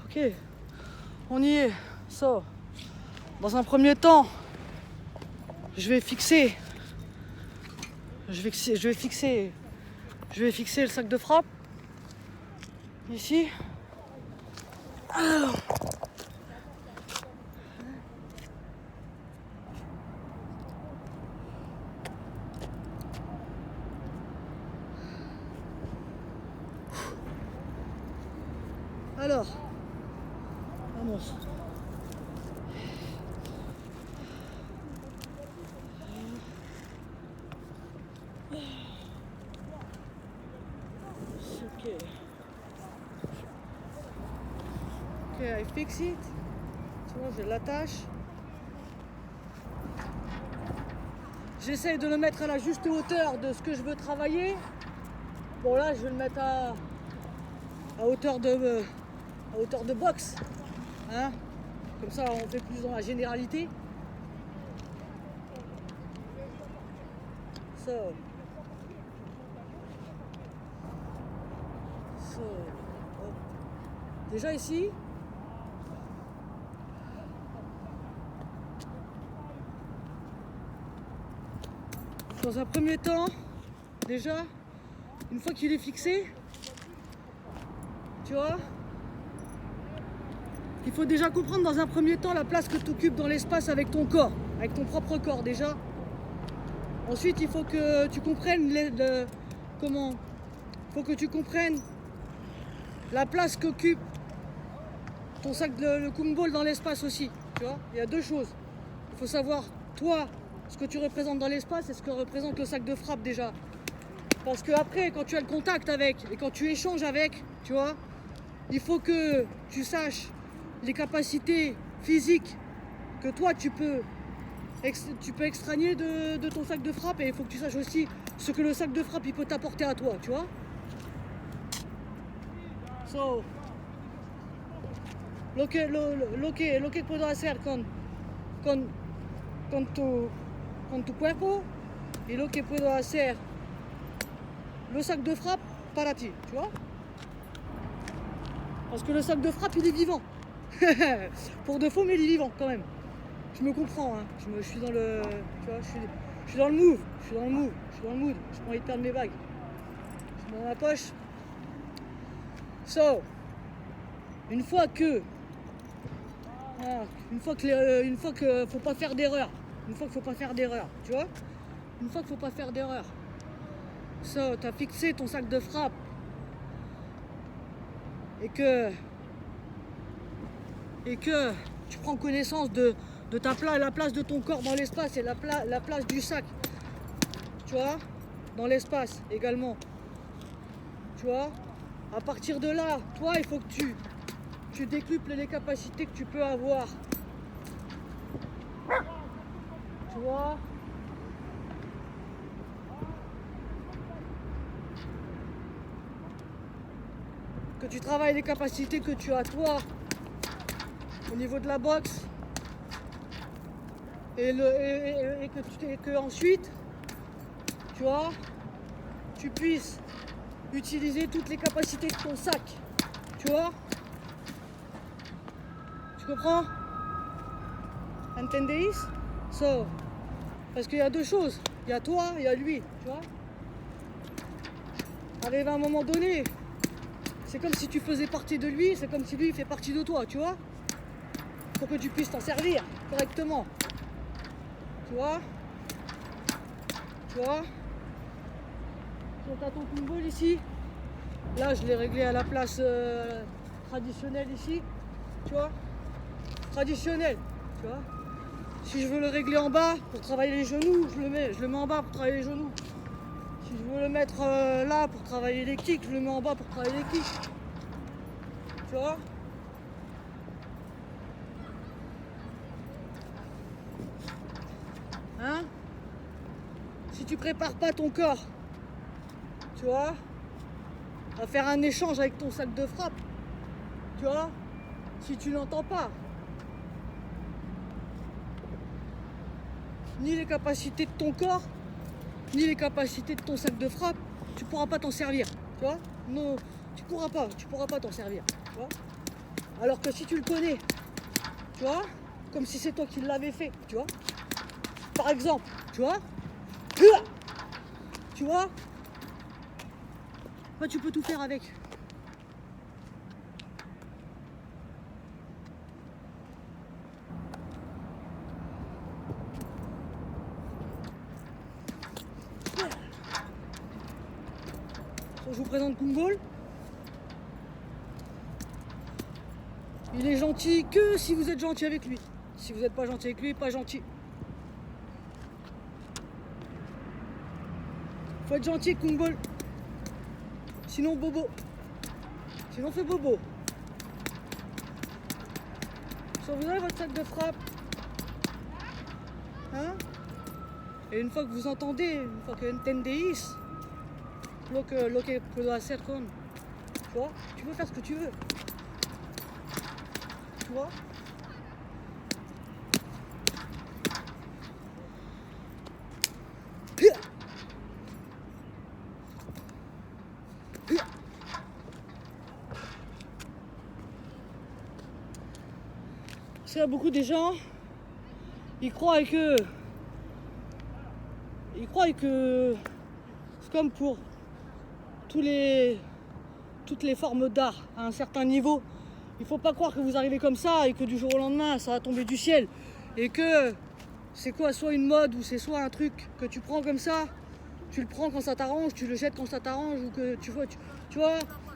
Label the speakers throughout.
Speaker 1: Ok, on y est. So, dans un premier temps, je vais fixer le sac de frappe ici. Alors, vamos. Ok, I fix it. Tu vois, je l'attache. J'essaye de le mettre à la juste hauteur de ce que je veux travailler. Bon là, je vais le mettre à hauteur de boxe. Hein? Comme ça, on fait plus dans la généralité. So, hop. Déjà ici, dans un premier temps, déjà, une fois qu'il est fixé, tu vois, il faut déjà comprendre dans un premier temps la place que tu occupes dans l'espace avec ton corps, avec ton propre corps déjà. Ensuite, il faut que tu comprennes faut que tu comprennes la place qu'occupe ton sac le kung ball dans l'espace aussi. Tu vois, il y a deux choses. Il faut savoir toi ce que tu représentes dans l'espace et ce que représente le sac de frappe déjà. Parce que après, quand tu as le contact avec et quand tu échanges avec, tu vois, il faut que tu saches les capacités physiques que toi tu peux extraigner de ton sac de frappe, et il faut que tu saches aussi ce que le sac de frappe il peut t'apporter à toi, tu vois. So, lo que puedo hacer con tu cuerpo y lo que puedo hacer le sac de frappe para ti, tu vois. Parce que le sac de frappe il est vivant. Pour de faux, mais il est vivant quand même. Je me comprends, hein. Je suis dans le. Tu vois, je suis dans le move. Je suis dans le mood. J'ai pas envie de perdre mes bagues. Je mets dans ma poche. So, une fois que faut pas faire d'erreur. Tu vois. Une fois qu'il faut pas faire d'erreur. So, t'as fixé ton sac de frappe. Et que tu prends connaissance de la place de ton corps dans l'espace et la place du sac, tu vois, dans l'espace également, tu vois. À partir de là, toi, il faut que tu décuples les capacités que tu peux avoir, tu vois. Que tu travailles les capacités que tu as toi au niveau de la boxe et que ensuite, tu vois, tu puisses utiliser toutes les capacités de ton sac, tu vois. Tu comprends? Entendéis? So, parce qu'il y a deux choses, il y a toi, il y a lui, tu vois. Arrive à un moment donné, c'est comme si tu faisais partie de lui, c'est comme si lui fait partie de toi, tu vois. Pour que tu puisses t'en servir correctement. Tu vois. Donc t'as ton kung ball ici. Là je l'ai réglé à la place traditionnelle ici. Tu vois. Traditionnelle. Tu vois. Si je veux le régler en bas pour travailler les genoux, je le mets en bas pour travailler les genoux. Si je veux le mettre là pour travailler les kicks, je le mets en bas pour travailler les kicks. Tu vois. Hein? Si tu prépares pas ton corps, tu vois, à faire un échange avec ton sac de frappe, tu vois, si tu n'entends pas ni les capacités de ton corps, ni les capacités de ton sac de frappe, tu pourras pas t'en servir, tu vois. Non, tu pourras pas t'en servir, tu vois. Alors que si tu le connais, tu vois, comme si c'est toi qui l'avais fait, tu vois. Par exemple, tu vois, bah, tu peux tout faire avec. Je vous présente Kung Ball. Il est gentil que si vous êtes gentil avec lui. Si vous n'êtes pas gentil avec lui, pas gentil. Faut être gentil avec Kung Ball. Sinon bobo. Sinon fait bobo. Soit vous avez votre sac de frappe. Hein? Et une fois que vous entendez, une fois que entendéis, lo que puedo hacer con. Tu vois? Tu peux faire ce que tu veux. Tu vois? Parce qu'il y a beaucoup de gens, ils croient que c'est comme pour toutes les formes d'art à un certain niveau. Il faut pas croire que vous arrivez comme ça et que du jour au lendemain ça va tomber du ciel et que c'est quoi, soit une mode ou c'est soit un truc que tu prends comme ça, tu le prends quand ça t'arrange, tu le jettes quand ça t'arrange ou que tu vois,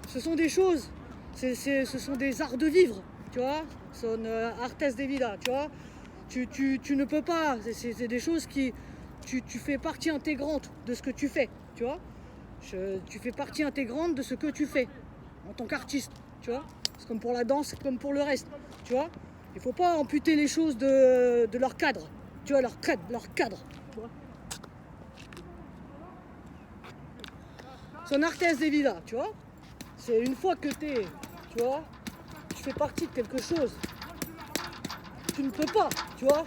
Speaker 1: ce sont des choses, ce sont des arts de vivre, tu vois, son artes de vida, tu vois, tu ne peux pas, c'est des choses qui, tu fais partie intégrante de ce que tu fais, tu vois, tu fais partie intégrante de ce que tu fais en tant qu'artiste, tu vois. C'est comme pour la danse, c'est comme pour le reste, tu vois. Il faut pas amputer les choses de leur cadre, tu vois, leur cadre, tu vois. Son artes de vida, tu vois. C'est une fois que tu vois, tu fais partie de quelque chose, tu ne peux pas, tu vois,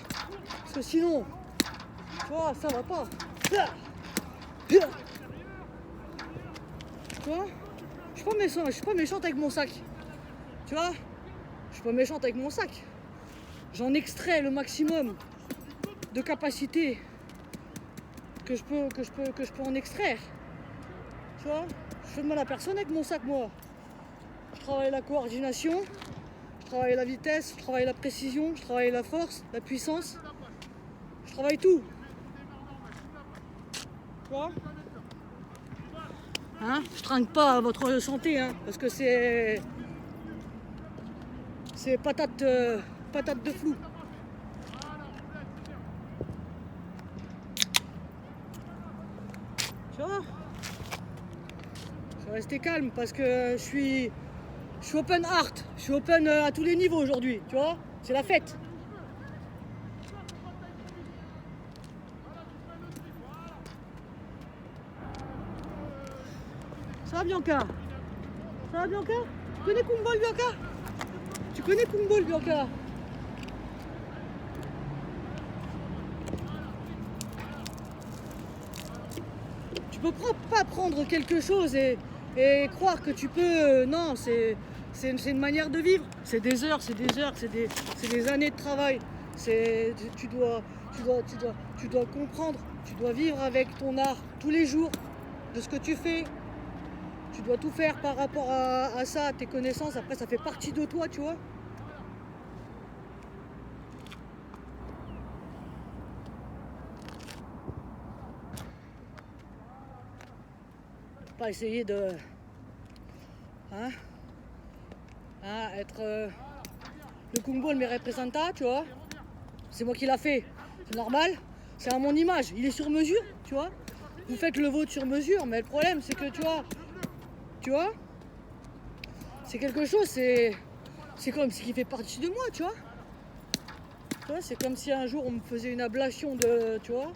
Speaker 1: parce que sinon, tu vois, ça va pas. Tu vois, je suis pas méchante avec mon sac, tu vois. Je suis pas méchante avec mon sac. J'en extrais le maximum de capacité que je peux en extraire. Tu vois, je fais de mal à personne avec mon sac, moi. Je travaille la coordination, je travaille la vitesse, je travaille la précision, je travaille la force, la puissance. Je travaille tout. Tu vois, hein, je trinque pas à votre santé, hein, parce que c'est patate de flou. Tu vois, je vais rester calme parce que je suis open art, je suis open à tous les niveaux aujourd'hui, tu vois, c'est la fête. Ça va Bianca? Ça va Bianca? Tu connais Kung Ball Bianca? Tu connais Kung Ball Bianca? Tu peux pas prendre quelque chose et croire que tu peux. Non, c'est une manière de vivre. C'est des heures, c'est des années de travail. Tu dois comprendre. Tu dois vivre avec ton art tous les jours de ce que tu fais. Tu dois tout faire par rapport à ça, à tes connaissances. Après, ça fait partie de toi, tu vois. Pas essayer de être le Kung Ball me représenta, tu vois. C'est moi qui l'a fait, c'est normal, c'est à mon image, il est sur mesure, tu vois. Vous faites le vôtre sur mesure, mais le problème c'est que tu vois, c'est quelque chose, c'est comme ce qui fait partie de moi, tu vois. Tu vois, c'est comme si un jour on me faisait une ablation de, tu vois.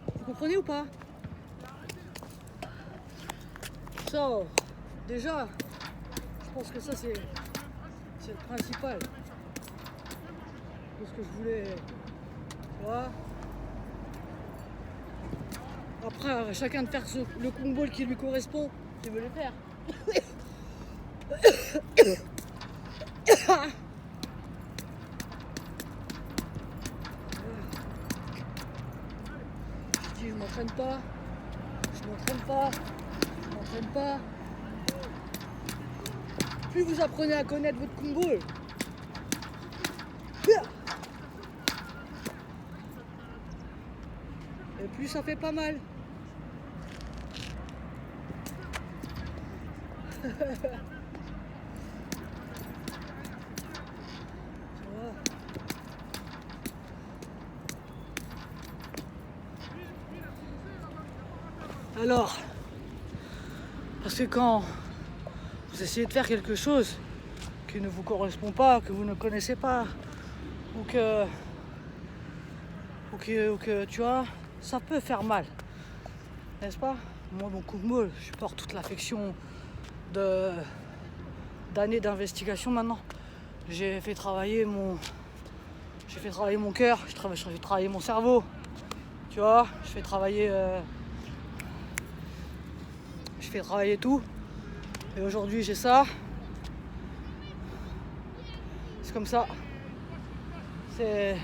Speaker 1: Vous comprenez ou pas? Ça, déjà, je pense que ça c'est le principal de ce que je voulais, tu vois. Après, à chacun de faire le kung ball qui lui correspond, s'il veut le faire. Je dis, je m'entraîne pas. Plus vous apprenez à connaître votre kung ball, et plus ça fait pas mal. Tu vois. Alors, parce que quand vous essayez de faire quelque chose qui ne vous correspond pas, que vous ne connaissez pas, ou que tu vois, ça peut faire mal, n'est-ce pas? Moi, mon kung ball, je porte toute l'affection d'années d'investigation maintenant. J'ai fait travailler mon cœur, j'ai travaillé mon cerveau, tu vois, je fais travailler tout. Et aujourd'hui j'ai ça. C'est comme ça. J'ai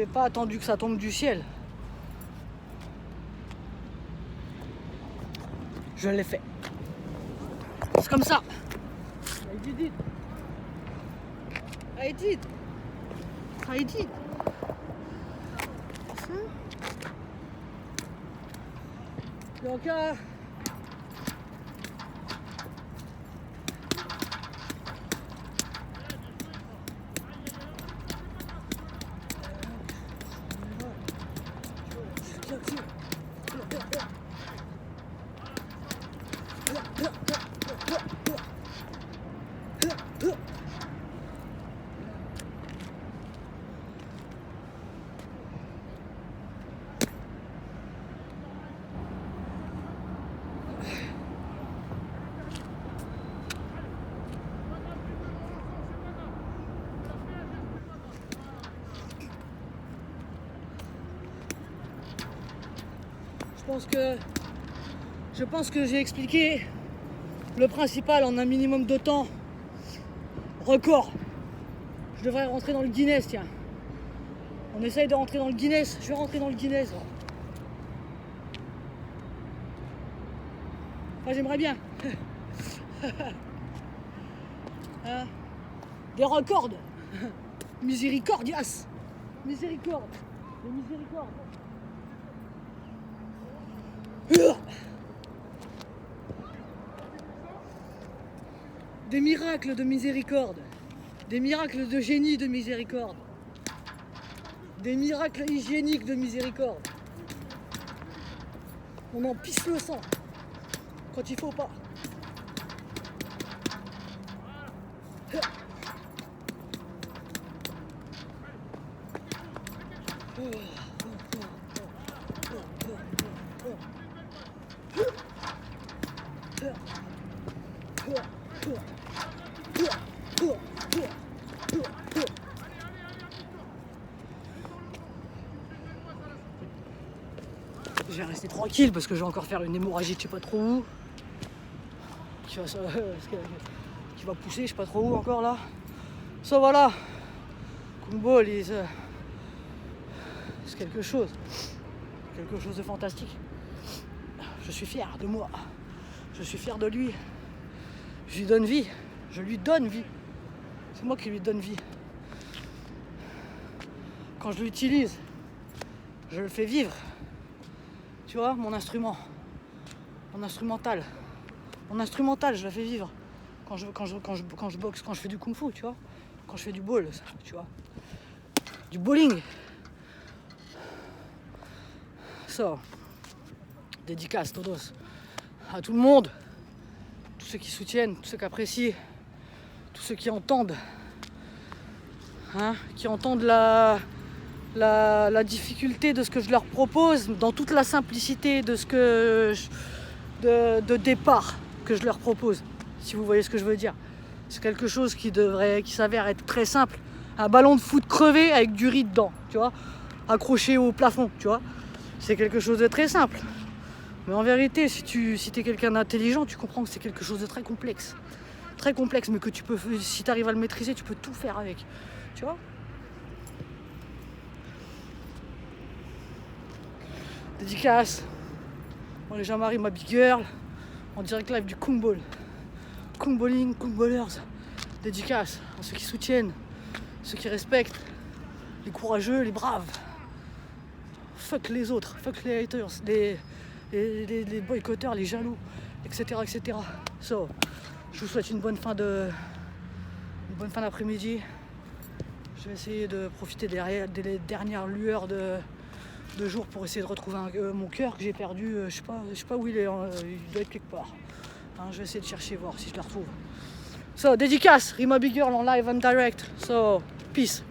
Speaker 1: pas attendu que ça tombe du ciel. Je l'ai fait. C'est comme ça. I did. Donc je pense que j'ai expliqué le principal en un minimum de temps. Record. Je devrais rentrer dans le Guinness, tiens. On essaye de rentrer dans le Guinness. Je vais rentrer dans le Guinness. Enfin, j'aimerais bien. Hein? Des records. Miséricordias. Miséricorde. Des miséricordes. Des miracles de miséricorde, des miracles de génie de miséricorde, des miracles hygiéniques de miséricorde. On en pisse le sang quand il faut pas. Je vais rester tranquille parce que je vais encore faire une hémorragie de je sais pas trop où. Qui va pousser je sais pas trop où encore là. Ça voilà. Kung ball c'est quelque chose de fantastique. Je suis fier de moi. Je suis fier de lui. Je lui donne vie. C'est moi qui lui donne vie. Quand je l'utilise, je le fais vivre. Tu vois, mon instrumental, je le fais vivre. Quand je boxe, quand je fais du kung fu, tu vois. Quand je fais du ball, tu vois. Du bowling. Ça. Dédicace, todos. À tout le monde. Tous ceux qui soutiennent, tous ceux qui apprécient. Tous ceux qui entendent. Hein, qui entendent la difficulté de ce que je leur propose, dans toute la simplicité de départ que je leur propose, si vous voyez ce que je veux dire. C'est quelque chose qui s'avère être très simple. Un ballon de foot crevé avec du riz dedans, tu vois, accroché au plafond, tu vois. c'est quelque chose de très simple. Mais en vérité, si t'es quelqu'un d'intelligent, tu comprends que c'est quelque chose de très complexe. Très complexe, mais que tu peux, si tu arrives à le maîtriser, tu peux tout faire avec. Tu vois? Dédicace. On est Jean-Marie, ma big girl. En direct live du Kung Ball. Kung Balling, Kung Ballers. Dédicace à ceux qui soutiennent, ceux qui respectent, les courageux, les braves. Fuck les autres, fuck les haters, les boycotteurs, les jaloux, etc. etc. So, je vous souhaite une bonne fin d'après-midi. Je vais essayer de profiter des dernières lueurs de jour pour essayer de retrouver mon cœur que j'ai perdu. Je sais pas où il est, il doit être quelque part. Hein, je vais essayer de chercher, voir si je le retrouve. So, dédicace, Rima Big Girl en live and direct. So, peace.